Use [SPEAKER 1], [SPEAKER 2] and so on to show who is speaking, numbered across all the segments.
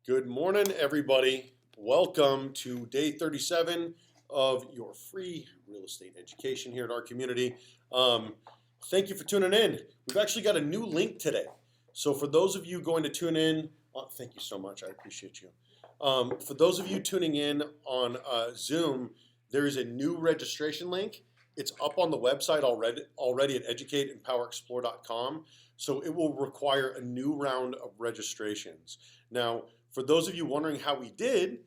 [SPEAKER 1] Good morning, everybody. Welcome to day 37 of your free real estate education here at our community. Thank you for tuning in. We've actually got a new link today. So for those of you going to tune in, thank you so much. I appreciate you. For those of you tuning in on Zoom, there is a new registration link. It's up on the website already at educateandpowerexplore.com. So it will require a new round of registrations. Now, for those of you wondering how we did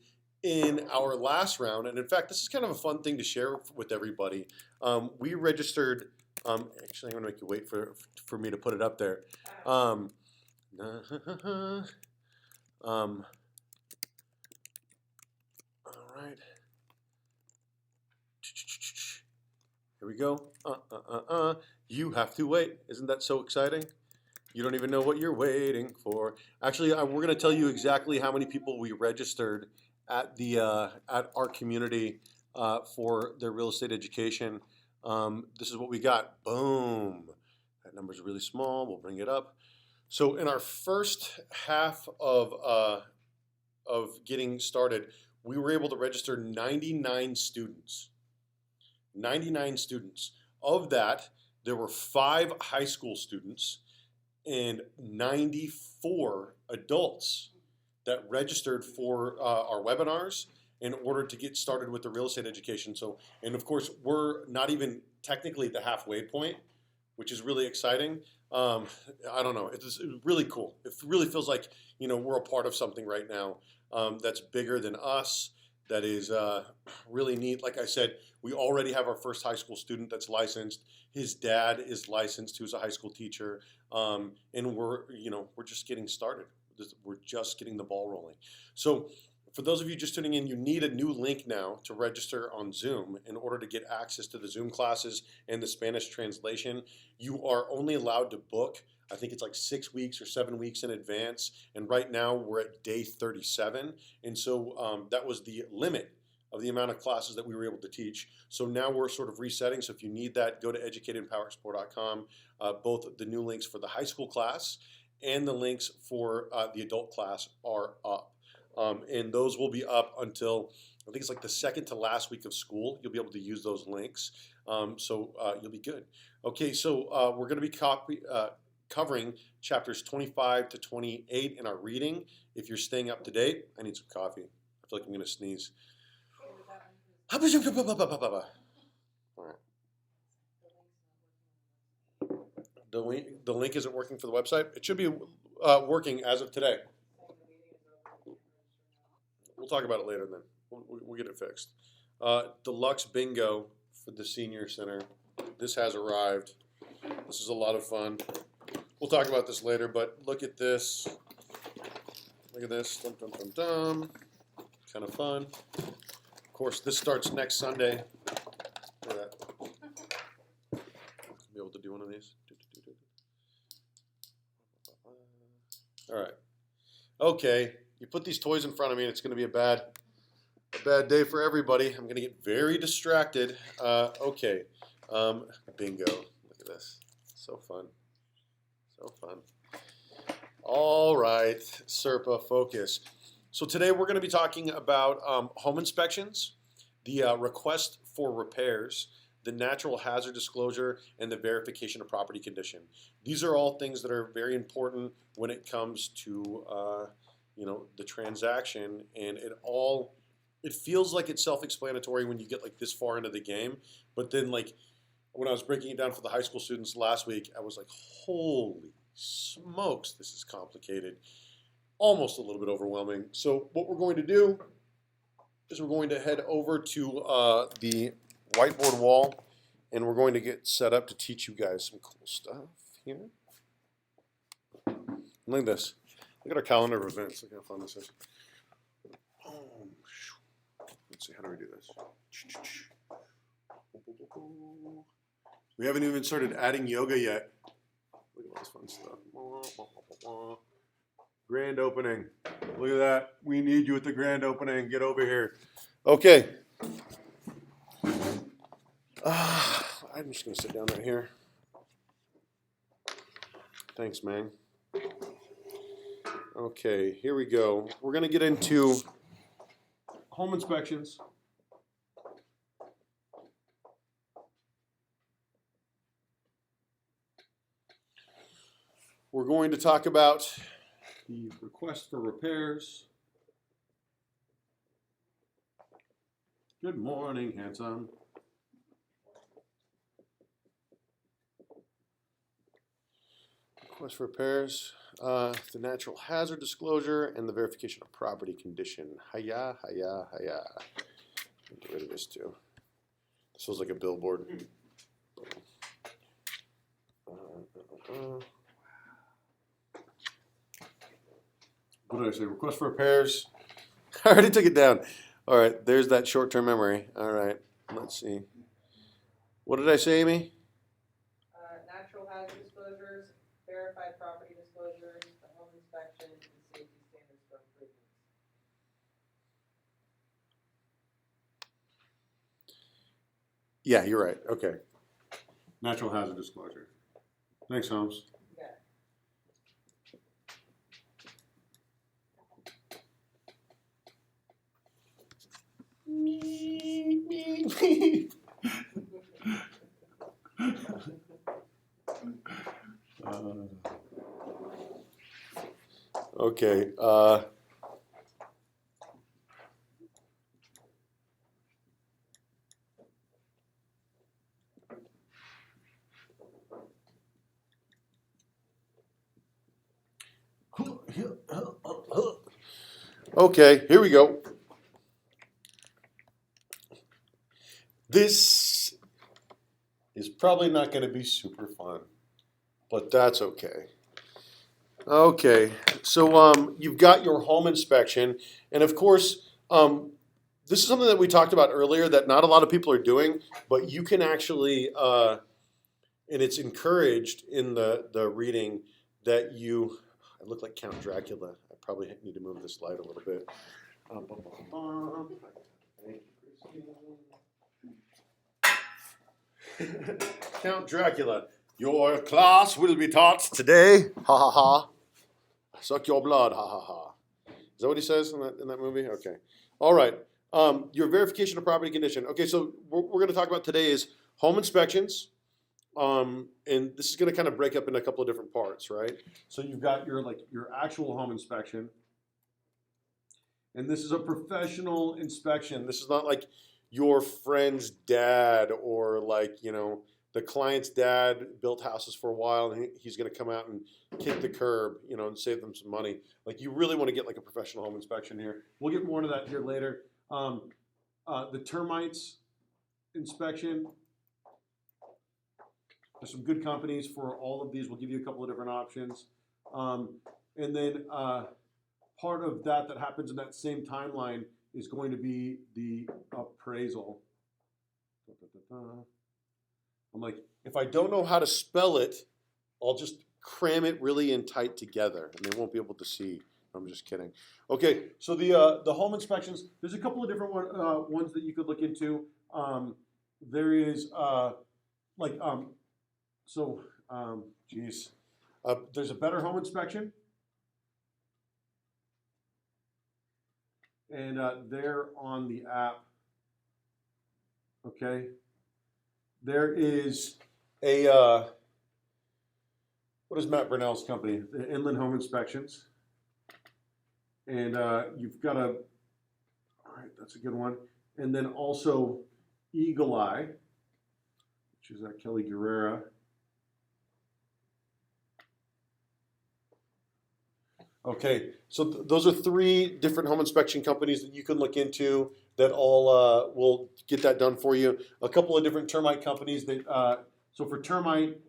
[SPEAKER 1] in our last round, and in fact, this is kind of a fun thing to share with everybody. We registered, actually, I'm gonna make you wait for me to put it up there. All right. Here we go. You have to wait. Isn't that so exciting? You don't even know what you're waiting for. Actually, we're going to tell you exactly how many people we registered at the at our community for their real estate education. This is what we got. Boom. That number is really small. We'll bring it up. So in our first half of getting started, we were able to register 99 students. 99 students. Of that, there were 5 high school students and 94 adults that registered for our webinars in order to get started with the real estate education. So, and of course, we're not even technically at the halfway point, which is really exciting. I don't know, it's really cool. It really feels like, we're a part of something right now that's bigger than us. That is really neat. Like I said, we already have our first high school student that's licensed. His dad is licensed, who's a high school teacher, and we're just getting started. We're just getting the ball rolling. So, for those of you just tuning in, you need a new link now to register on Zoom in order to get access to the Zoom classes and the Spanish translation. You are only allowed to book, I think it's like 6 weeks or 7 weeks in advance. And right now we're at day 37. And so that was the limit of the amount of classes that we were able to teach. So now we're sort of resetting. So if you need that, go to educateandpowerexplore.com. Both the new links for the high school class and the links for the adult class are up. And those will be up until, I think it's like the second to last week of school. You'll be able to use those links. So you'll be good. Okay, so we're going to be covering chapters 25 to 28 in our reading. If you're staying up to date, I need some coffee. I feel like I'm going to sneeze. All right. The link isn't working for the website. It should be working as of today. We'll talk about it later then. We'll get it fixed. Deluxe bingo for the senior center. This has arrived. This is a lot of fun. We'll talk about this later, but look at this. Look at this. Dum, dum, dum, dum. Kind of fun. Of course, this starts next Sunday. Look at that. Be able to do one of these. All right. Okay. You put these toys in front of me, and it's going to be a bad day for everybody. I'm going to get very distracted. Okay. Bingo. Look at this. So fun. So fun. All right, SERPA, focus. So today we're going to be talking about home inspections, the request for repairs, the natural hazard disclosure, and the verification of property condition. These are all things that are very important when it comes to the transaction, and it feels like it's self-explanatory when you get like this far into the game, but then like when I was breaking it down for the high school students last week, I was like, holy smokes, this is complicated. Almost a little bit overwhelming. So what we're going to do is we're going to head over to the whiteboard wall, and we're going to get set up to teach you guys some cool stuff here. Look at this. Look at our calendar of events. Look how fun this is. Let's see, how do we do this? We haven't even started adding yoga yet. Look at all this fun stuff. Grand opening. Look at that. We need you at the grand opening. Get over here. Okay. I'm just going to sit down right here. Thanks, man. Okay, here we go. We're going to get into home inspections. We're going to talk about the request for repairs. Good morning, handsome. Request for repairs, the natural hazard disclosure, and the verification of property condition. Hiya, hiya, hiya. Get rid of this too. This feels like a billboard. What did I say? Request for repairs. I already took it down. All right, there's that short-term memory. All right, let's see. What did I say, Amy?
[SPEAKER 2] Natural hazard disclosures, verified property disclosures, the home inspection, and safety standards for improvements.
[SPEAKER 1] Yeah, you're right. Okay. Natural hazard disclosure. Thanks, Holmes.
[SPEAKER 2] Yeah.
[SPEAKER 1] Okay. Okay, here we go. This is probably not going to be super fun, but that's okay. Okay, so you've got your home inspection, and of course, this is something that we talked about earlier that not a lot of people are doing, but you can actually, and it's encouraged in the reading that you. I look like Count Dracula. I probably need to move this light a little bit. Count Dracula, your class will be taught today. Ha ha ha. Suck your blood. Ha ha ha. Is that what he says in that movie? Okay. All right. Your verification of property condition. Okay, so what we're going to talk about today is home inspections. And this is going to kind of break up into a couple of different parts, right? So you've got your actual home inspection. And this is a professional inspection. This is not like your friend's dad or the client's dad built houses for a while and he's going to come out and kick the curb, and save them some money. Like you really want to get like a professional home inspection here. We'll get more into that here later. The termites inspection. There's some good companies for all of these. We'll give you a couple of different options. And then part of that happens in that same timeline is going to be the appraisal. I'm like, if I don't know how to spell it, I'll just cram it really in tight together and they won't be able to see. I'm just kidding. Okay, so the home inspections, there's a couple of different ones that you could look into. There is there's a Better Home Inspection. And they're on the app. Okay. There is a, what is Matt Brunell's company? The Inland Home Inspections. And you've got all right, that's a good one. And then also Eagle Eye, which is Kelly Guerrera. Okay, so those are three different home inspection companies that you can look into that all will get that done for you. A couple of different termite companies that, so for termite,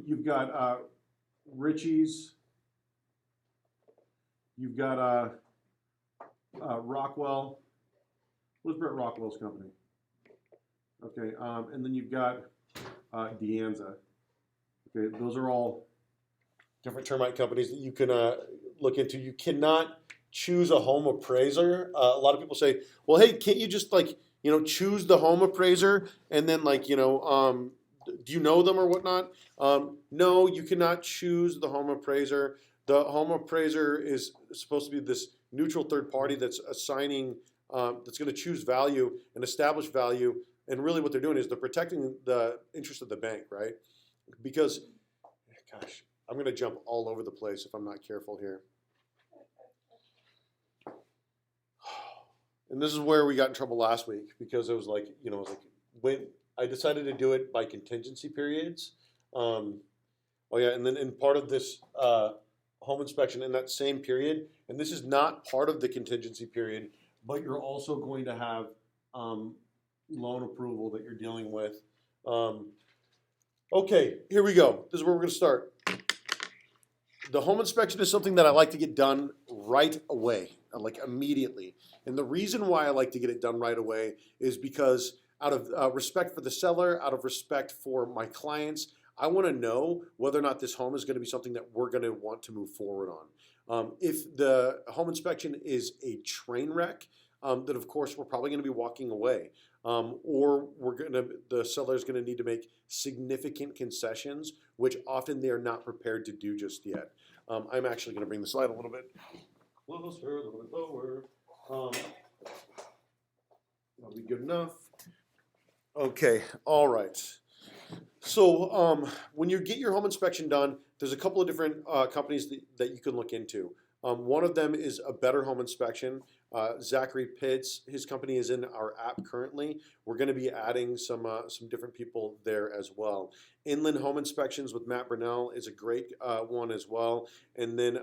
[SPEAKER 1] you've got Ritchie's, you've got Rockwell. What's Brett Rockwell's company? Okay, and then you've got Deanza. Okay, those are all different termite companies that you can look into. You cannot choose a home appraiser. A lot of people say, well, hey, can't you just choose the home appraiser and then do you know them or whatnot? No, you cannot choose the home appraiser. The home appraiser is supposed to be this neutral third party that's assigning, that's going to choose value and establish value. And really, what they're doing is they're protecting the interest of the bank, right? Because, gosh, I'm going to jump all over the place if I'm not careful here. And this is where we got in trouble last week because it was like, it was like when I decided to do it by contingency periods. Oh yeah, and then in part of this home inspection in that same period, and this is not part of the contingency period, but you're also going to have loan approval that you're dealing with. Okay, here we go. This is where we're going to start. The home inspection is something that I like to get done right away, like immediately. And the reason why I like to get it done right away is because out of respect for the seller, out of respect for my clients, I want to know whether or not this home is going to be something that we're going to want to move forward on. If the home inspection is a train wreck, then of course we're probably going to be walking away. Or the seller is going to need to make significant concessions, which often they are not prepared to do just yet. I'm actually going to bring the slide a little bit closer, a little bit lower. That'll be good enough. Okay, all right. So when you get your home inspection done, there's a couple of different companies that you can look into. One of them is A Better Home Inspection. Zachary Pitts, his company is in our app currently. We're going to be adding some different people there as well. Inland Home Inspections with Matt Burnell is a great one as well. And then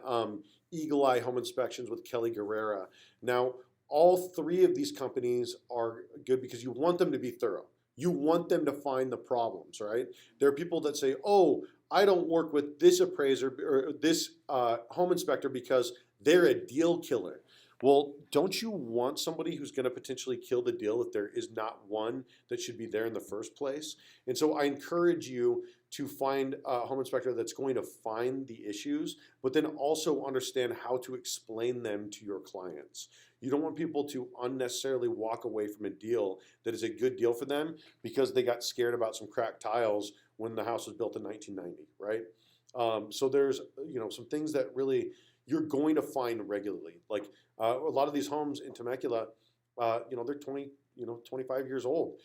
[SPEAKER 1] Eagle Eye Home Inspections with Kelly Guerrera. Now, all three of these companies are good because you want them to be thorough. You want them to find the problems, right? There are people that say, oh, I don't work with this appraiser or this home inspector because they're a deal killer. Well, don't you want somebody who's going to potentially kill the deal if there is not one that should be there in the first place? And so I encourage you to find a home inspector that's going to find the issues, but then also understand how to explain them to your clients. You don't want people to unnecessarily walk away from a deal that is a good deal for them because they got scared about some cracked tiles when the house was built in 1990, right? So there's some things that really you're going to find regularly. Like a lot of these homes in Temecula, they're 25 years old.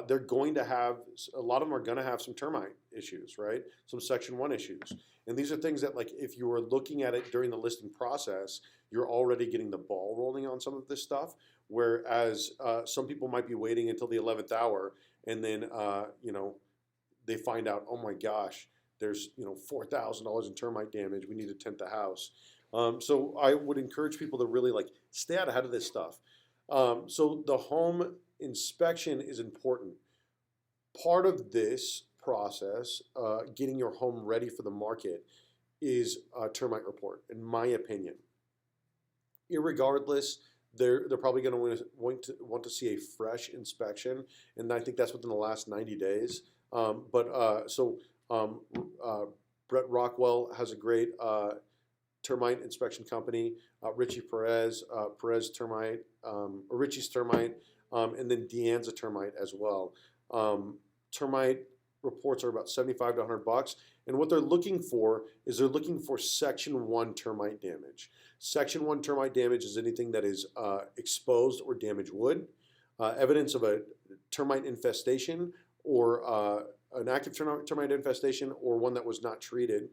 [SPEAKER 1] They're going to have, a lot of them are going to have some termite issues, right? Some Section 1 issues. And these are things that, like, if you were looking at it during the listing process, you're already getting the ball rolling on some of this stuff. Whereas some people might be waiting until the 11th hour and then, they find out, oh my gosh, there's, $4,000 in termite damage. We need to tent the house. So I would encourage people to really stay out ahead of this stuff. So the home inspection is important. Part of this process, getting your home ready for the market, is a termite report, in my opinion. Irregardless, they're probably going to want to see a fresh inspection, and I think that's within the last 90 days. Brett Rockwell has a great termite inspection company, Richie Perez, Perez Termite, Richie's Termite, and then Deanza Termite as well. Termite reports are about $75 to $100, and what they're looking for is they're looking for Section 1 termite damage. Section 1 termite damage is anything that is exposed or damaged wood, evidence of a termite infestation or an active termite infestation or one that was not treated,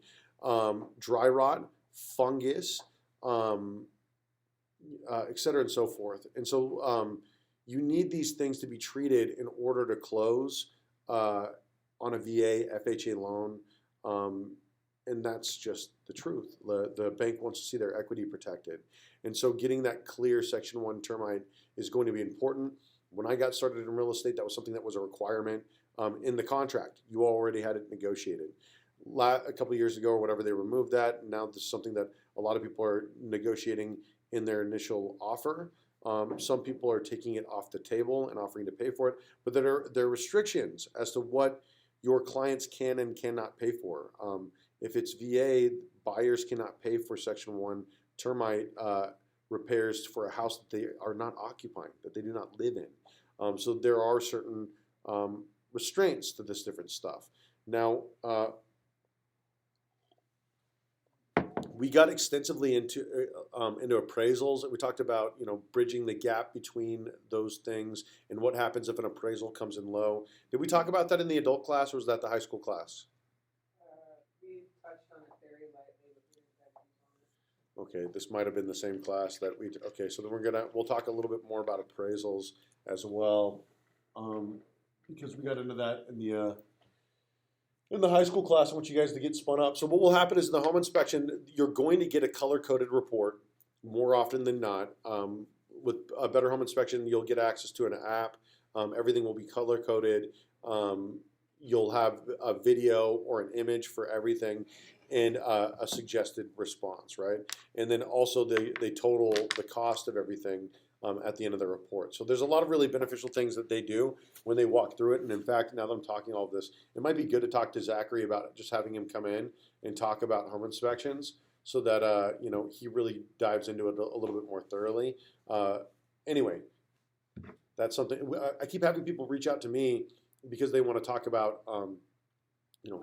[SPEAKER 1] dry rot, fungus, et cetera, and so forth. And so you need these things to be treated in order to close on a VA, FHA loan, and that's just the truth. The bank wants to see their equity protected. And so getting that clear Section 1 termite is going to be important. When I got started in real estate, that was something that was a requirement in the contract. You already had it negotiated. A couple of years ago or whatever, they removed that. Now this is something that a lot of people are negotiating in their initial offer. Some people are taking it off the table and offering to pay for it, but there are restrictions as to what your clients can and cannot pay for. If it's VA, buyers cannot pay for Section 1 termite repairs for a house that they are not occupying, that they do not live in. So there are certain restraints to this different stuff. Now, we got extensively into appraisals. We talked about, bridging the gap between those things and what happens if an appraisal comes in low. Did we talk about that in the adult class, or was that the high school class?
[SPEAKER 2] We touched on it very lightly, but we didn't dive deep on it.
[SPEAKER 1] Okay, this might have been the same class that we. Okay, so then we'll talk a little bit more about appraisals as well, because we got into that in the high school class. I want you guys to get spun up. So what will happen is in the home inspection, you're going to get a color-coded report more often than not. With a better home inspection, you'll get access to an app. Everything will be color-coded. You'll have a video or an image for everything and a suggested response, right? And then also they total the cost of everything at the end of the report. So there's a lot of really beneficial things that they do when they walk through it. And in fact, now that I'm talking all of this, it might be good to talk to Zachary about just having him come in and talk about home inspections so that he really dives into it a little bit more thoroughly. Anyway, that's something. I keep having people reach out to me because they want to talk about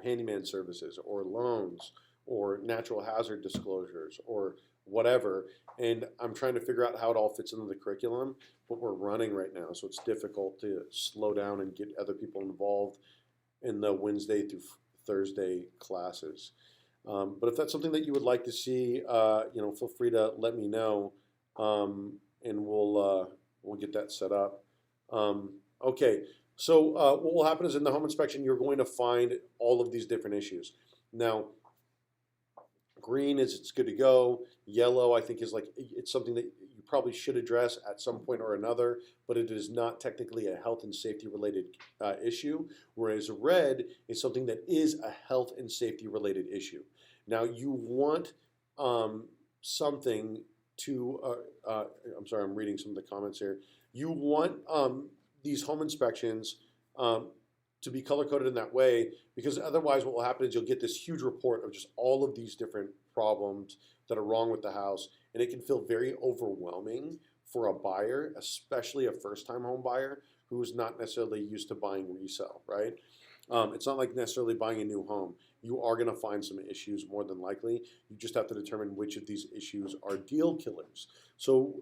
[SPEAKER 1] handyman services or loans or natural hazard disclosures or whatever, and I'm trying to figure out how it all fits into the curriculum, but we're running right now, so it's difficult to slow down and get other people involved in the Wednesday through Thursday classes. But if that's something that you would like to see, feel free to let me know, and we'll get that set up. Okay, so what will happen is in the home inspection, you're going to find all of these different issues. Now, green is it's good to go. Yellow, I think, is it's something that you probably should address at some point or another, but it is not technically a health and safety related issue. Whereas red is something that is a health and safety related issue. Now you want something to. I'm sorry, I'm reading some of the comments here. You want these home inspections to be color coded in that way, because otherwise what will happen is you'll get this huge report of just all of these different problems that are wrong with the house, and it can feel very overwhelming for a buyer, especially a first-time home buyer who's not necessarily used to buying resale, right? It's not like necessarily buying a new home. You are going to find some issues more than likely. You just have to determine which of these issues are deal killers. So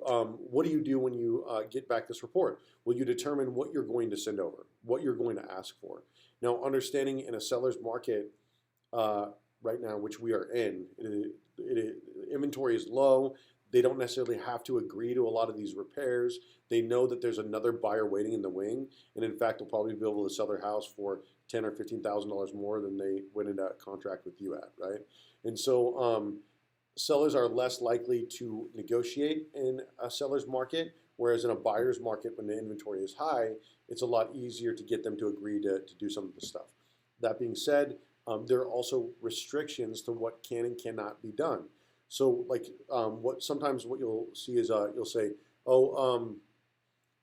[SPEAKER 1] what do you do when you get back this report? Well, you determine what you're going to send over, what you're going to ask for. Now, understanding in a seller's market right now, which we are in, inventory is low. They don't necessarily have to agree to a lot of these repairs. They know that there's another buyer waiting in the wing, and in fact, they'll probably be able to sell their house for $10,000 or $15,000 more than they went into contract with you at, right? And so sellers are less likely to negotiate in a seller's market, whereas in a buyer's market, when the inventory is high, it's a lot easier to get them to agree to do some of the stuff. That being said, there are also restrictions to what can and cannot be done. So sometimes what you'll see is you'll say,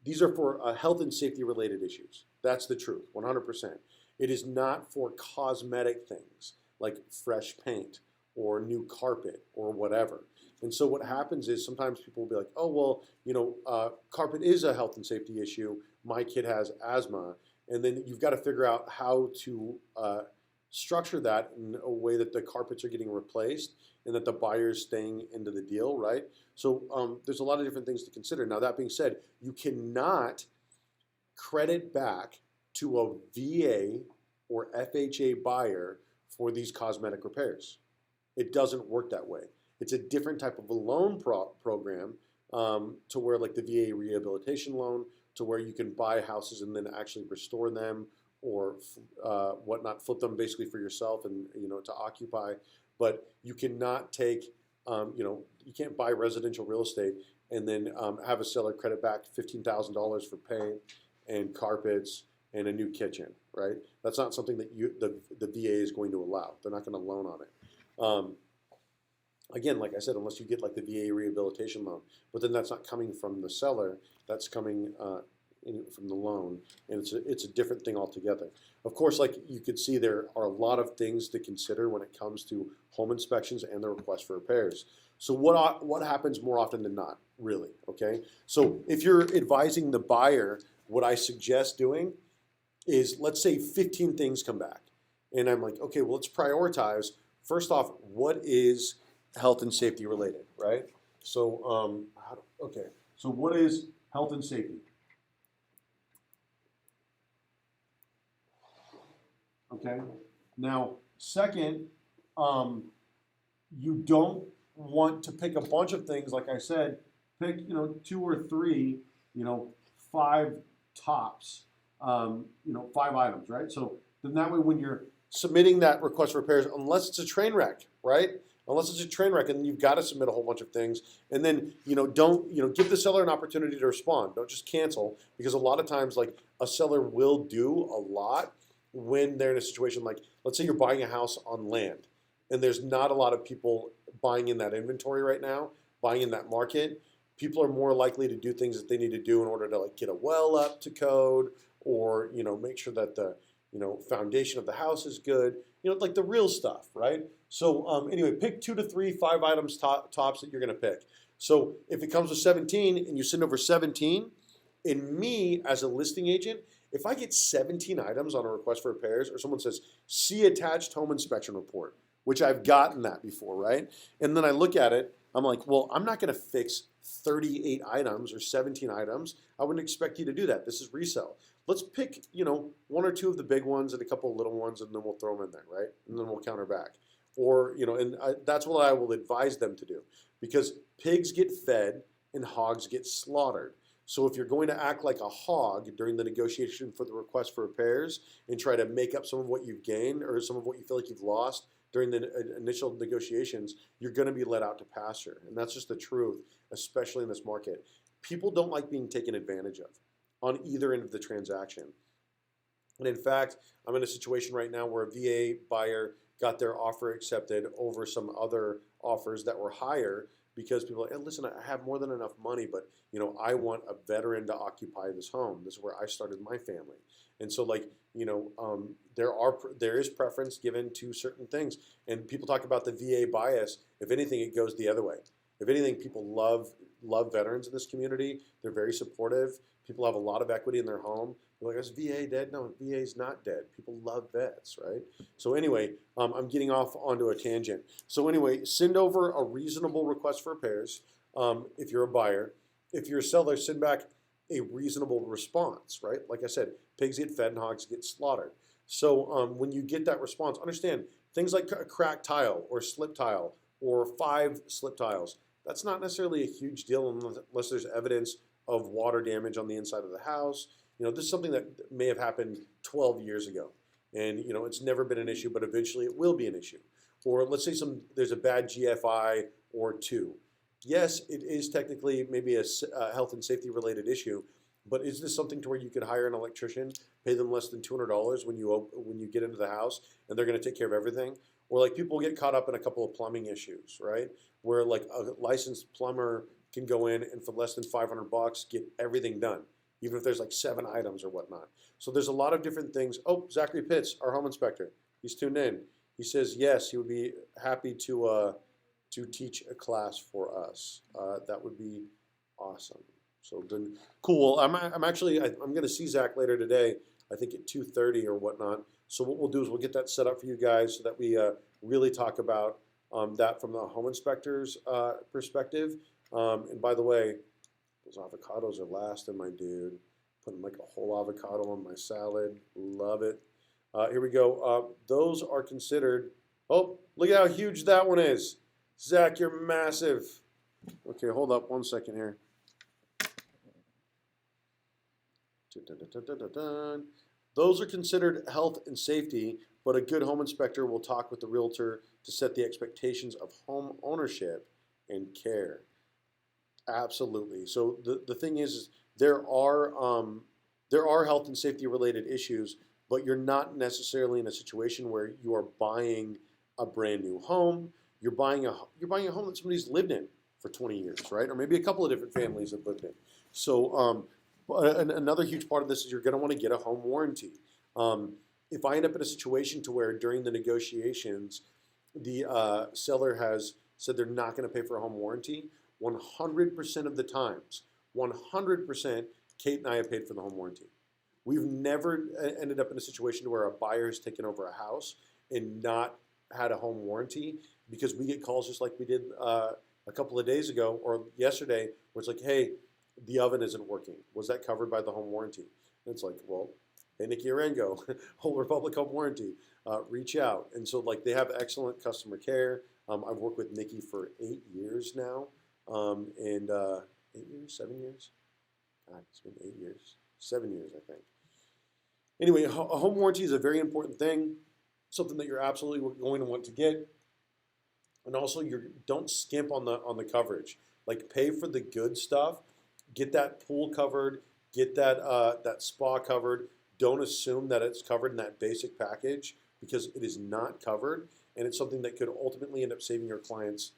[SPEAKER 1] these are for health and safety related issues. That's the truth, 100%. It is not for cosmetic things like fresh paint or new carpet or whatever. And so what happens is sometimes people will be like, oh, well, carpet is a health and safety issue. My kid has asthma. And then you've got to figure out how to structure that in a way that the carpets are getting replaced and that the buyer's staying into the deal, right? So there's a lot of different things to consider. Now, that being said, you cannot credit back to a VA or FHA buyer for these cosmetic repairs. It doesn't work that way. It's a different type of a loan program to where like the VA rehabilitation loan, to where you can buy houses and then actually restore them or whatnot, flip them basically for yourself and to occupy. But you cannot take, you can't buy residential real estate and then have a seller credit back $15,000 for paint and carpets and a new kitchen, right? That's not something that the VA is going to allow. They're not going to loan on it. Again, like I said, unless you get like the VA rehabilitation loan, but then that's not coming from the seller, that's coming from the loan, and it's a different thing altogether. Of course, like you could see, there are a lot of things to consider when it comes to home inspections and the request for repairs. So what happens more often than not, really, okay? So if you're advising the buyer, what I suggest doing is, let's say 15 things come back, and I'm like, okay, well, let's prioritize. First off, what is health and safety related, right? So, okay. So what is health and safety? Okay. Now, second, um, you don't want to pick a bunch of things. Like I said, pick two or three, five tops, five items, right? So then that way, when you're submitting that request for repairs, unless it's a train wreck, right? Unless it's a train wreck, and you've got to submit a whole bunch of things, and then don't give the seller an opportunity to respond. Don't just cancel, because a lot of times, like, a seller will do a lot when they're in a situation like, let's say you're buying a house on land, and there's not a lot of people buying in that inventory right now, buying in that market. People are more likely to do things that they need to do in order to, like, get a well up to code, or make sure that the foundation of the house is good, like the real stuff, right? So anyway, pick 2 to 3, 5 items tops that you're going to pick. So if it comes with 17 and you send over 17, in me as a listing agent, if I get 17 items on a request for repairs, or someone says, see attached home inspection report, which I've gotten that before, right? And then I look at it, I'm like, well, I'm not going to fix 38 items or 17 items. I wouldn't expect you to do that. This is resell. Let's pick, 1 or 2 of the big ones and a couple of little ones, and then we'll throw them in there, right? And then we'll counter back. Or, that's what I will advise them to do, because pigs get fed and hogs get slaughtered. So if you're going to act like a hog during the negotiation for the request for repairs and try to make up some of what you've gained or some of what you feel like you've lost during the initial negotiations, you're going to be let out to pasture. And that's just the truth, especially in this market. People don't like being taken advantage of on either end of the transaction. And in fact, I'm in a situation right now where a VA buyer got their offer accepted over some other offers that were higher, because people are like, hey, listen, I have more than enough money, but I want a veteran to occupy this home. This is where I started my family. And so, like, there is preference given to certain things. And people talk about the VA bias. If anything, it goes the other way. If anything, people love veterans in this community. They're very supportive. People have a lot of equity in their home. They're like, is VA dead? No, VA's not dead. People love vets, right? So anyway, I'm getting off onto a tangent. So anyway, send over a reasonable request for repairs if you're a buyer. If you're a seller, send back a reasonable response, right? Like I said, pigs get fed and hogs get slaughtered. So when you get that response, understand things like a cracked tile or slip tile or 5 slip tiles. That's not necessarily a huge deal unless there's evidence of water damage on the inside of the house. This is something that may have happened 12 years ago, and it's never been an issue, but eventually it will be an issue. Or let's say there's a bad GFI or 2. Yes, it is technically maybe a health and safety related issue, but is this something to where you could hire an electrician, pay them less than $200 when you get into the house, and they're going to take care of everything? Or like people get caught up in a couple of plumbing issues, right? Where like a licensed plumber can go in and for less than $500 get everything done, even if there's like 7 items or whatnot. So there's a lot of different things. Oh, Zachary Pitts, our home inspector, he's tuned in. He says yes, he would be happy to teach a class for us. That would be awesome. So then, cool. I'm going to see Zach later today. I think at 2:30 or whatnot. So what we'll do is we'll get that set up for you guys so that we really talk about that from the home inspector's perspective. And by the way, those avocados are lasting, my dude. Putting like a whole avocado on my salad. Love it. Here we go. Those are considered. Oh, look at how huge that one is. Zach, you're massive. Okay, hold up 1 second here. Those are considered health and safety, but a good home inspector will talk with the realtor to set the expectations of home ownership and care. Absolutely. So the thing is there are health and safety related issues, but you're not necessarily in a situation where you are buying a brand new home. You're buying a home that somebody's lived in for 20 years, right? Or maybe a couple of different families have lived in. So another huge part of this is you're going to want to get a home warranty. If I end up in a situation to where during the negotiations the seller has said they're not going to pay for a home warranty, 100% of the times, 100%, Kate and I have paid for the home warranty. We've never ended up in a situation where a buyer has taken over a house and not had a home warranty. because we get calls just like we did a couple of days ago or yesterday, where it's like, hey, the oven isn't working. Was that covered by the home warranty? And it's like, well, hey, Nikki Arango, Whole Republic Home Warranty, reach out. And so like they have excellent customer care. I've worked with Nikki for 8 years now, and 8 years, 7 years. God, it's been 8 years, 7 years, I think. Anyway, a home warranty is a very important thing, something that you're absolutely going to want to get. And also, don't skimp on the coverage. Like, pay for the good stuff. Get that pool covered. Get that spa covered. Don't assume that it's covered in that basic package, because it is not covered, and it's something that could ultimately end up saving your clients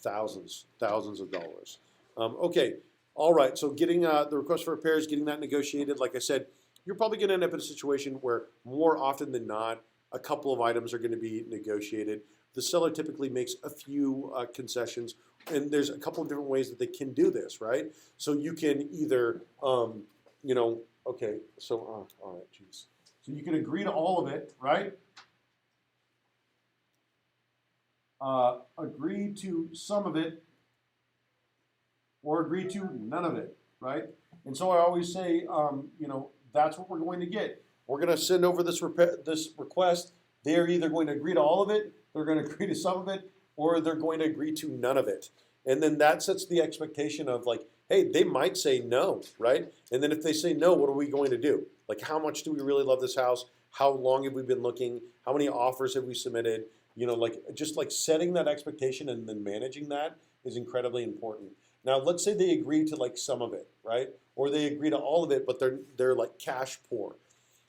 [SPEAKER 1] thousands of dollars. Okay, all right. So getting the request for repairs, getting that negotiated. Like I said, you're probably going to end up in a situation where more often than not, a couple of items are going to be negotiated. The seller typically makes a few concessions, and there's a couple of different ways that they can do this, right? So you can either, okay, so, all right, geez. So you can agree to all of it, right? Agree to some of it, or agree to none of it, right? And so I always say, that's what we're going to get. We're going to send over this request. They're either going to agree to all of it, they're going to agree to some of it, or they're going to agree to none of it. And then that sets the expectation of like, hey, they might say no, right? And then if they say no, what are we going to do? Like, how much do we really love this house? How long have we been looking? How many offers have we submitted? Just like setting that expectation and then managing that is incredibly important. Now, let's say they agree to like some of it, right? Or they agree to all of it, but they're like cash poor.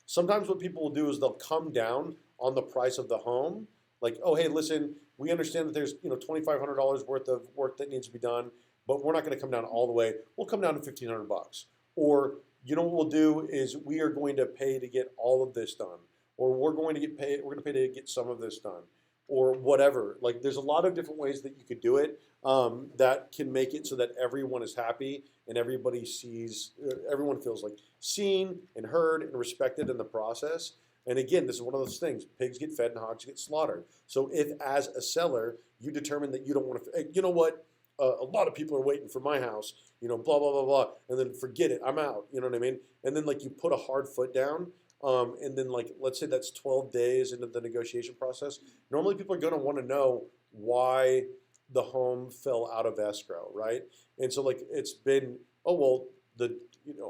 [SPEAKER 1] Sometimes what people will do is they'll come down on the price of the home. Like, oh, hey, listen, we understand that there's $2,500 worth of work that needs to be done, but we're not going to come down all the way. We'll come down to $1,500. Or what we'll do is we are going to pay to get all of this done, or we're going to pay to get some of this done, or whatever. Like, there's a lot of different ways that you could do it that can make it so that everyone is happy and everyone feels like seen and heard and respected in the process. And again, this is one of those things: pigs get fed and hogs get slaughtered. So if, as a seller, you determine that you don't want to, you know what, a lot of people are waiting for my house, blah, blah, blah, blah, and then forget it, I'm out, you know what I mean? And then like you put a hard foot down, and then like, let's say that's 12 days into the negotiation process. Normally people are going to want to know why the home fell out of escrow, right? And so like it's been, oh, well,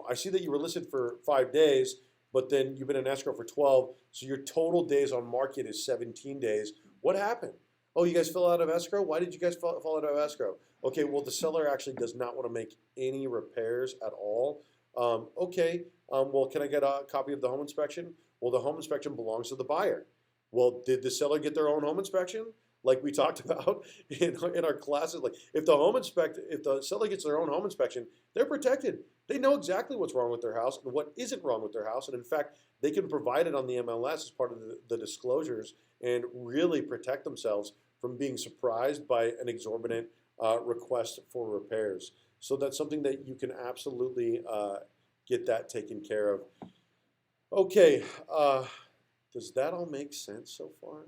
[SPEAKER 1] I see that you were listed for 5 days, but then you've been in escrow for 12, so your total days on market is 17 days. What happened? Oh, you guys fell out of escrow? Why did you guys fall out of escrow? Okay, well, the seller actually does not want to make any repairs at all. Well, can I get a copy of the home inspection? Well, the home inspection belongs to the buyer. Well, did the seller get their own home inspection? Like we talked about in our classes, like if the seller gets their own home inspection, they're protected. They know exactly what's wrong with their house and what isn't wrong with their house. And in fact, they can provide it on the MLS as part of the disclosures and really protect themselves from being surprised by an exorbitant request for repairs. So that's something that you can absolutely get that taken care of. Okay, does that all make sense so far?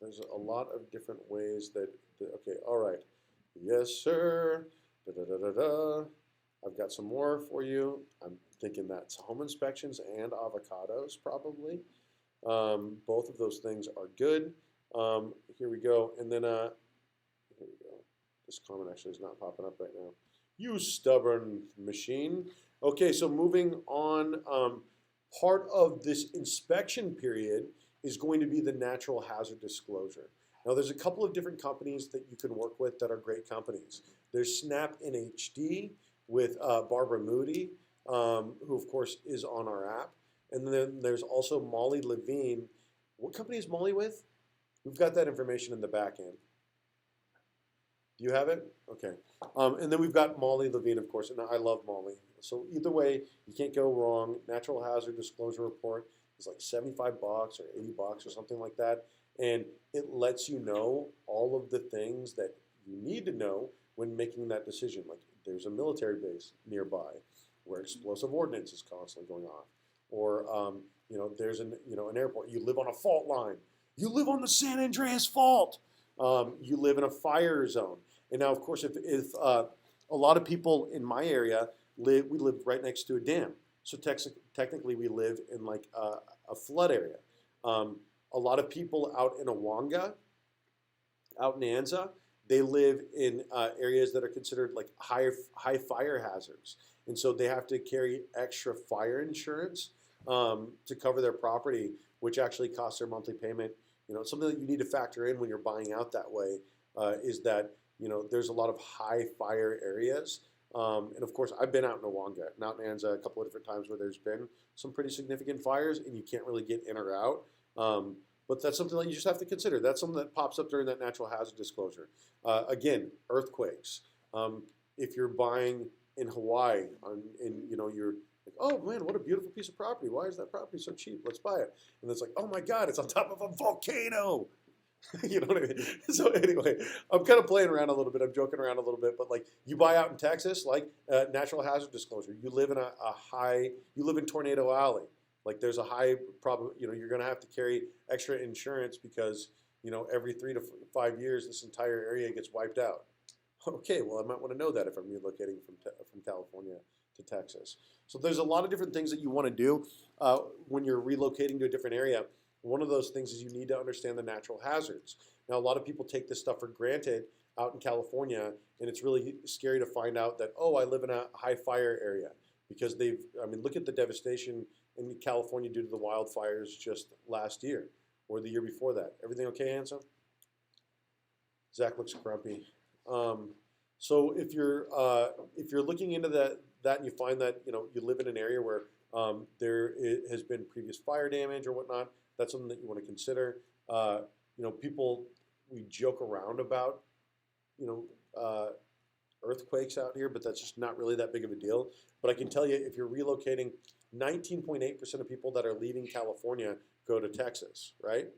[SPEAKER 1] There's a lot of different ways okay, all right. Yes, sir. Da, da, da, da, da. I've got some more for you. I'm thinking that's home inspections and avocados, probably. Both of those things are good. Here we go. And then, here we go. This comment actually is not popping up right now. You stubborn machine. Okay, so moving on. Part of this inspection period is going to be the natural hazard disclosure. Now, there's a couple of different companies that you can work with that are great companies. There's Snap NHD with Barbara Moody, who of course is on our app. And then there's also Molly Levine. What company is Molly with? We've got that information in the back end. Do you have it? Okay. And then we've got Molly Levine, of course, and I love Molly. So either way, you can't go wrong. Natural hazard disclosure report is like $75 or $80 or something like that. And it lets you know all of the things that you need to know when making that decision. Like there's a military base nearby where explosive ordnance is constantly going off. Or, there's an airport. You live on a fault line. You live on the San Andreas Fault. You live in a fire zone. And now, of course, if a lot of people in my area we live right next to a dam. So technically, we live in like a flood area. A lot of people out in Awanga, out in Anza, they live in areas that are considered like high fire hazards, and so they have to carry extra fire insurance to cover their property, which actually costs their monthly payment. You know, something that you need to factor in when you're buying out that way is that there's a lot of high fire areas. And of course, I've been out in Awanga and out in Anza a couple of different times where there's been some pretty significant fires, and you can't really get in or out. But that's something that you just have to consider. That's something that pops up during that natural hazard disclosure. Again, earthquakes. If you're buying in Hawaii, and you're like, oh man, what a beautiful piece of property. Why is that property so cheap? Let's buy it. And it's like, oh my God, it's on top of a volcano. You know what I mean? So anyway, I'm kind of playing around a little bit. I'm joking around a little bit, but like you buy out in Texas, like natural hazard disclosure. You live in you live in Tornado Alley. Like there's a high problem. You're going to have to carry extra insurance because every 3 to 5 years this entire area gets wiped out. Okay, well I might want to know that if I'm relocating from California to Texas. So there's a lot of different things that you want to do when you're relocating to a different area. One of those things is you need to understand the natural hazards. Now, a lot of people take this stuff for granted out in California, and it's really scary to find out that, oh, I live in a high fire area because look at the devastation in California due to the wildfires just last year or the year before that. Everything okay, Anselm? Zach looks grumpy. So if you're looking into that and you find that you live in an area where there has been previous fire damage or whatnot, that's something that you want to consider. We joke around about earthquakes out here, but that's just not really that big of a deal. But I can tell you, if you're relocating, 19.8% of people that are leaving California go to Texas, right?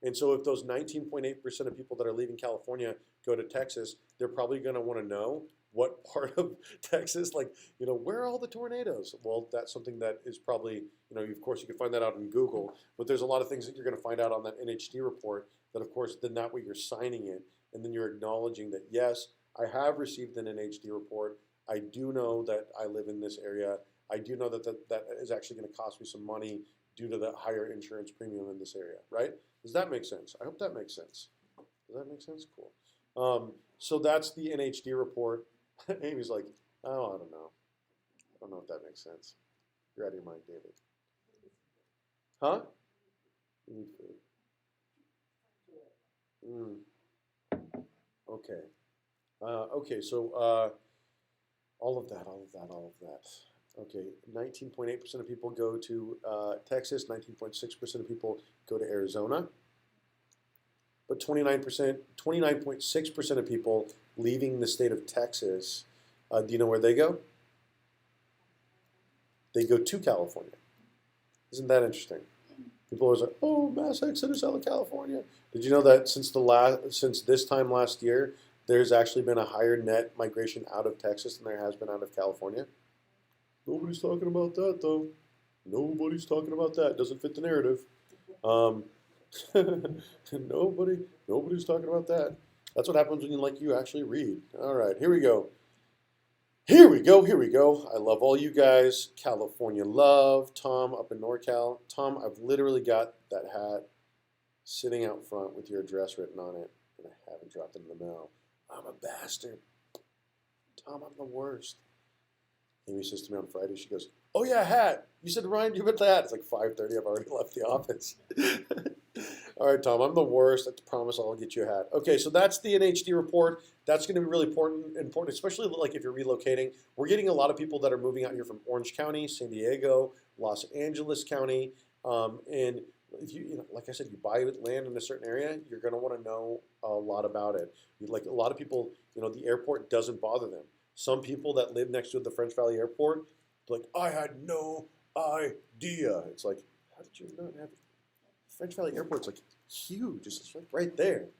[SPEAKER 1] And so if those 19.8% of people that are leaving California go to Texas, they're probably going to want to know what part of Texas, where are all the tornadoes? Well, that's something that is probably, of course, you can find that out in Google, but there's a lot of things that you're going to find out on that NHD report that, of course, then that way you're signing it, and then you're acknowledging that, yes, I have received an NHD report. I do know that I live in this area. I do know that that is actually going to cost me some money due to the higher insurance premium in this area, right? Does that make sense? I hope that makes sense. Does that make sense? Cool. So that's the NHD report. Amy's like, oh, I don't know. I don't know if that makes sense. You're out of your mind, David. Huh? You need food. Okay. Okay, so all of that. Okay, 19.8% of people go to Texas, 19.6% of people go to Arizona. But 29.6% of people leaving the state of Texas, do you know where they go? They go to California. Isn't that interesting? People always like, oh, mass exodus out of California. Did you know that since this time last year, there's actually been a higher net migration out of Texas than there has been out of California? Nobody's talking about that, though. Nobody's talking about that. Doesn't fit the narrative. Nobody's talking about that. That's what happens when you actually read. All right, here we go. Here we go. I love all you guys. California love. Tom up in NorCal. Tom, I've literally got that hat sitting out front with your address written on it, and I haven't dropped it in the mail. I'm a bastard. Tom, I'm the worst. Amy says to me on Friday, she goes, oh yeah, hat. You said Ryan, you meant the hat. It's like 5:30. I've already left the office. All right, Tom, I'm the worst. I promise I'll get you a hat. Okay, so that's the NHD report. That's going to be really important, especially like if you're relocating. We're getting a lot of people that are moving out here from Orange County, San Diego, Los Angeles County, and if like I said, you buy land in a certain area, you're going to want to know a lot about it. Like a lot of people, the airport doesn't bother them. Some people that live next to the French Valley Airport, like, I had no idea. It's like, how did you not have it? French Valley Airport's like huge. It's like right there.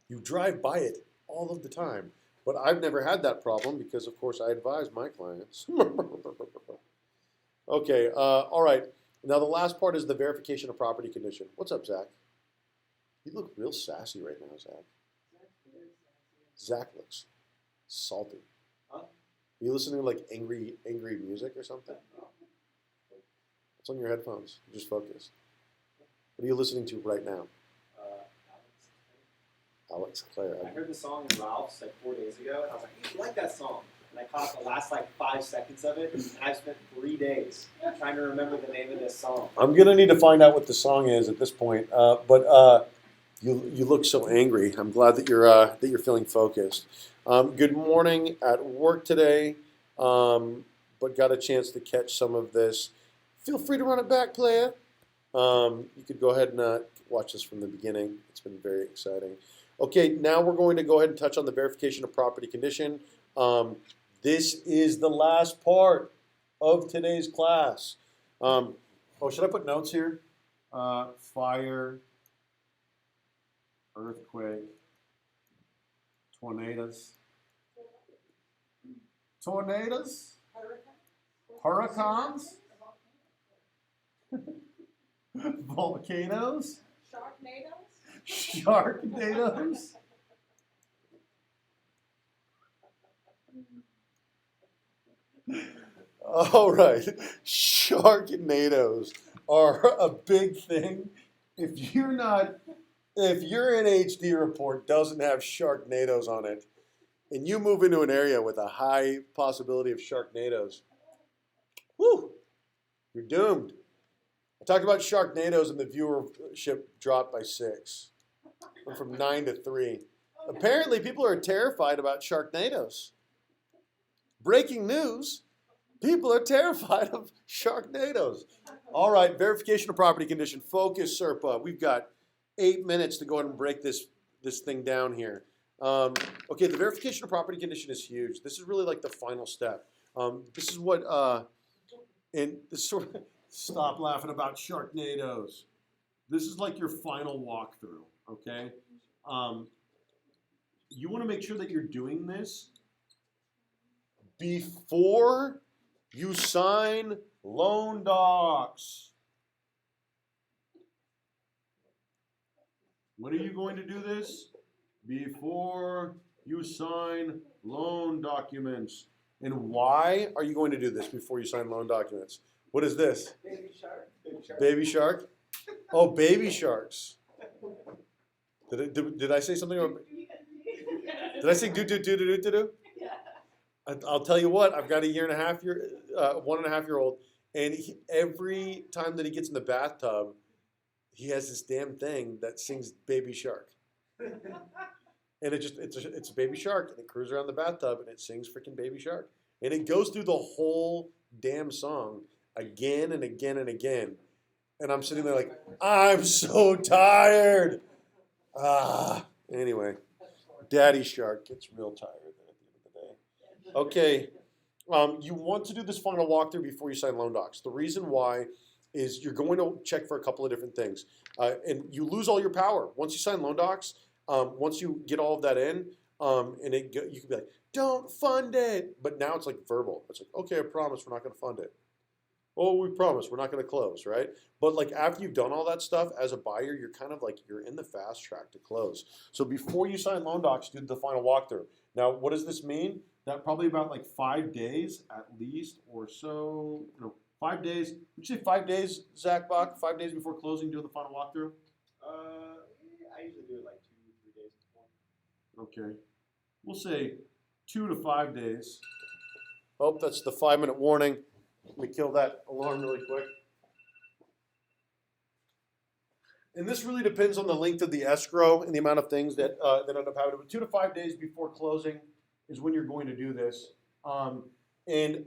[SPEAKER 1] You drive by it all of the time. But I've never had that problem because, of course, I advise my clients. Okay, all right. Now the last part is the verification of property condition. What's up, Zach? You look real sassy right now, Zach.
[SPEAKER 2] That's very sexy.
[SPEAKER 1] Zach looks salty.
[SPEAKER 3] Huh?
[SPEAKER 1] Are you listening to like angry music or something? What's on your headphones? Just focus. What are you listening to right now? Alex Clare.
[SPEAKER 3] I heard the song in Ralph's like 4 days ago, and I was like, hey, I like that song. And I caught the last like 5 seconds of it, and I've spent 3 days trying to remember the name of this song.
[SPEAKER 1] I'm gonna need to find out what the song is at this point. But you look so angry. I'm glad that you're feeling focused. Good morning at work today, but got a chance to catch some of this. Feel free to run it back, player. You could go ahead and watch this from the beginning. It's been very exciting. Okay, now we're going to go ahead and touch on the verification of property condition. This is the last part of today's class. Should I put notes here? Fire, earthquake, tornadoes, hurricanes, volcanoes, sharknadoes. All right, sharknadoes are a big thing. If your NHD report doesn't have sharknadoes on it, and you move into an area with a high possibility of sharknadoes, whew, you're doomed. I talked about sharknadoes and the viewership dropped by 6. Went from 9 to 3. Apparently, people are terrified about sharknadoes. Breaking news, people are terrified of sharknadoes. All right, verification of property condition. Focus, SERPA. We've got 8 minutes to go ahead and break this thing down here. Okay, the verification of property condition is huge. This is really like the final step. This is what, and this sort of, stop laughing about sharknadoes. This is like your final walkthrough, okay? You want to make sure that you're doing this before you sign loan docs. When are you going to do this? Before you sign loan documents. And why are you going to do this before you sign loan documents? What is this?
[SPEAKER 2] Baby shark.
[SPEAKER 1] Baby shark? Oh, baby sharks. Did I say something about? Did I say do? I'll tell you what. I've got a 1.5-year-old, and every time that he gets in the bathtub, he has this damn thing that sings "Baby Shark," and it's a baby shark, and it cruises around the bathtub, and it sings freaking "Baby Shark," and it goes through the whole damn song again and again and again, and I'm sitting there like, I'm so tired. Anyway, Daddy Shark gets real tired at the end of the day. Okay, you want to do this final walkthrough before you sign loan docs. The reason why is you're going to check for a couple of different things, and you lose all your power once you sign loan docs. Once you get all of that in, and you can be like, don't fund it, but now it's like verbal. It's like, okay, I promise we're not going to fund it. Oh, we promise we're not going to close, right? But like after you've done all that stuff as a buyer, you're kind of like you're in the fast track to close. So before you sign loan docs, do the final walkthrough. Now, what does this mean? That probably about like 5 days at least or so. 5 days. Would you say 5 days, Zach Bach? 5 days before closing, doing the final walkthrough?
[SPEAKER 3] I usually do it like 2-3 days before.
[SPEAKER 1] Okay. We'll say 2 to 5 days. Oh, that's the 5-minute warning. Let me kill that alarm really quick. And this really depends on the length of the escrow and the amount of things that end up happening. But 2 to 5 days before closing is when you're going to do this. And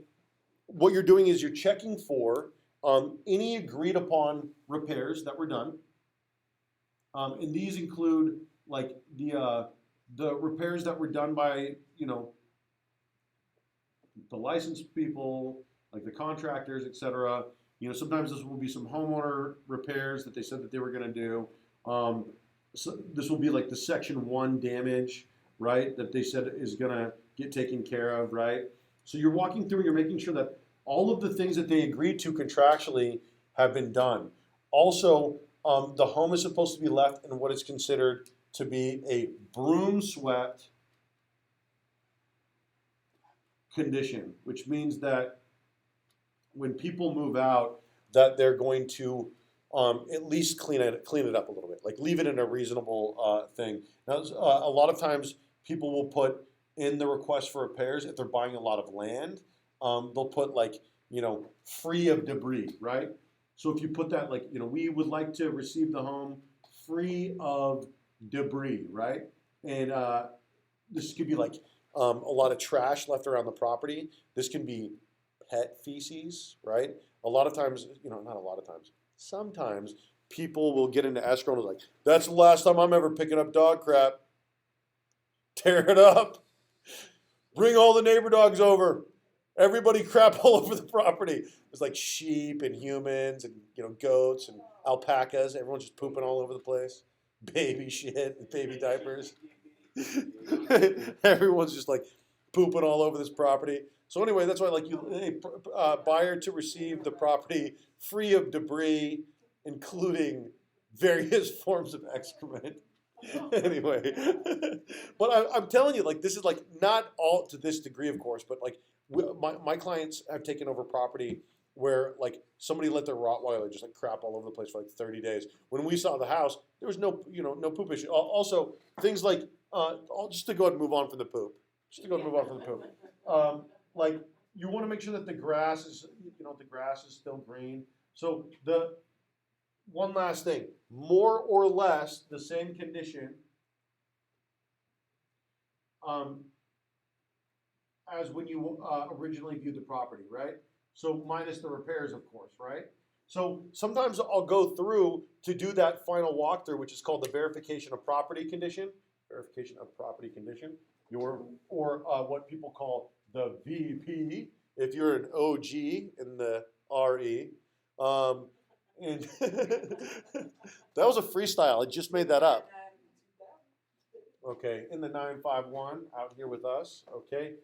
[SPEAKER 1] what you're doing is you're checking for any agreed upon repairs that were done. And these include like the repairs that were done by, the licensed people, like the contractors, etc. Sometimes this will be some homeowner repairs that they said that they were going to do. So this will be like the Section 1 damage, right, that they said is going to get taken care of, right? So you're walking through and you're making sure that all of the things that they agreed to contractually have been done. Also, the home is supposed to be left in what is considered to be a broom swept condition, which means that when people move out, that they're going to at least clean it up a little bit, like leave it in a reasonable thing. Now, a lot of times people will put in the request for repairs if they're buying a lot of land. They'll put like free of debris, right? So if you put that like we would like to receive the home free of debris, right? And this could be like a lot of trash left around the property. This can be pet feces, right? A lot of times, not a lot of times, sometimes people will get into escrow and is like, that's the last time I'm ever picking up dog crap. Tear it up. Bring all the neighbor dogs over. Everybody crap all over the property. There's like sheep and humans and goats and alpacas. Everyone's just pooping all over the place. Baby shit, baby diapers. Everyone's just like pooping all over this property. So anyway, that's why buyer to receive the property free of debris, including various forms of excrement. Anyway, but I'm telling you, like this is like not all to this degree, of course, but like my clients have taken over property where like somebody let their Rottweiler just like crap all over the place for like 30 days. When we saw the house, there was no poop issue. Also, things like just to go ahead and move on from the poop. Like you want to make sure that the grass is still green. So the one last thing, more or less the same condition as when you originally viewed the property, right? So minus the repairs, of course, right? So sometimes I'll go through to do that final walkthrough, which is called the verification of property condition. Or what people call the VP, if you're an OG in the RE. And that was a freestyle. I just made that up. Okay, in the 951 out here with us. Okay,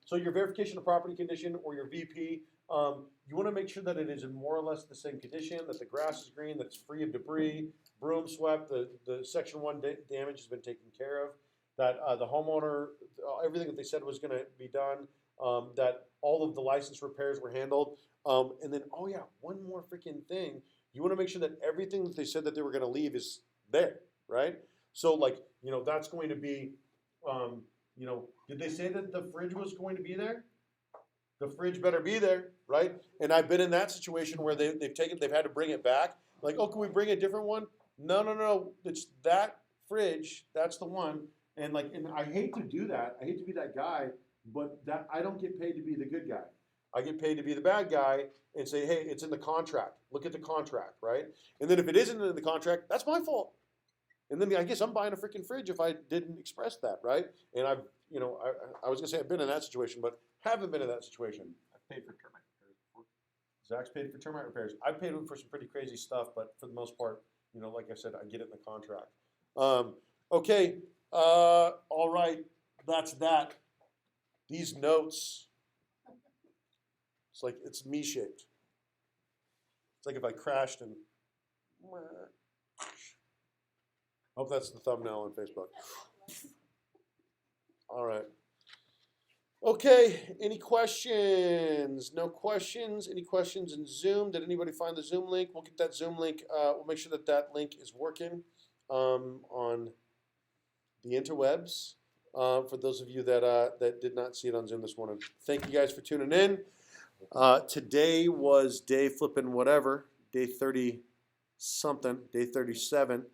[SPEAKER 1] so your verification of property condition or your VP, you want to make sure that it is in more or less the same condition, that the grass is green, that it's free of debris, broom swept, the section 1 damage has been taken care of, that the homeowner, everything that they said was going to be done, that all of the license repairs were handled, and then, oh yeah, one more freaking thing. You want to make sure that everything that they said that they were going to leave is there, right? So like, that's going to be, did they say that the fridge was going to be there? The fridge better be there, right? And I've been in that situation where they've had to bring it back. Like, oh, can we bring a different one? No. It's that fridge. That's the one. And I hate to do that. I hate to be that guy, but that I don't get paid to be the good guy. I get paid to be the bad guy and say, hey, it's in the contract. Look at the contract, right? And then if it isn't in the contract, that's my fault. And then I guess I'm buying a freaking fridge if I didn't express that, right? And I was gonna say I've been in that situation, but haven't been in that situation.
[SPEAKER 3] I've paid for termite repairs before.
[SPEAKER 1] Zach's paid for termite repairs. I've paid for some pretty crazy stuff, but for the most part, like I said, I get it in the contract. Okay, all right, that's that. These notes, it's like it's me-shaped. It's like if I crashed and. Hope that's the thumbnail on Facebook. All right. Okay, any questions? No questions? Any questions in Zoom? Did anybody find the Zoom link? We'll get that Zoom link. We'll make sure that link is working on the interwebs. For those of you that did not see it on Zoom this morning. Thank you guys for tuning in. Today was day flipping whatever, day 30-something, day 37.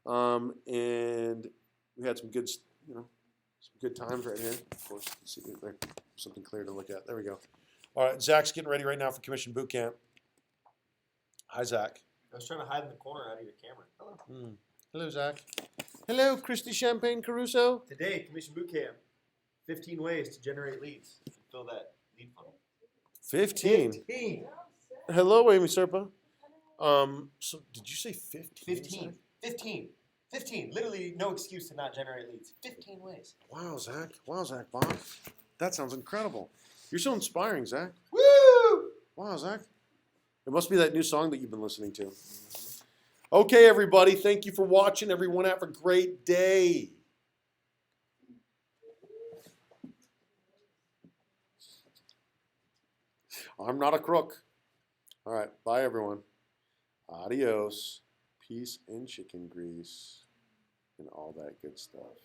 [SPEAKER 1] And we had some good, some good times right here. Of course, let's see if there's something clear to look at. There we go. All right, Zach's getting ready right now for commission boot camp. Hi, Zach.
[SPEAKER 3] I was trying to hide in the corner out of your camera. Hello.
[SPEAKER 1] Hello, Zach. Hello, Christy Champagne Caruso.
[SPEAKER 3] Today, commission boot camp. 15 ways to generate leads. Fill that lead funnel.
[SPEAKER 1] 15.
[SPEAKER 3] 15.
[SPEAKER 1] Hello, Amy Serpa. So did you say 15?
[SPEAKER 3] 15. 15. Literally no excuse to not generate leads. 15 ways.
[SPEAKER 1] Wow, Zach. Bob. That sounds incredible. You're so inspiring, Zach.
[SPEAKER 3] Woo!
[SPEAKER 1] Wow, Zach. It must be that new song that you've been listening to. Okay, everybody. Thank you for watching. Everyone have a great day. I'm not a crook. All right. Bye, everyone. Adios. Peace and chicken grease and all that good stuff.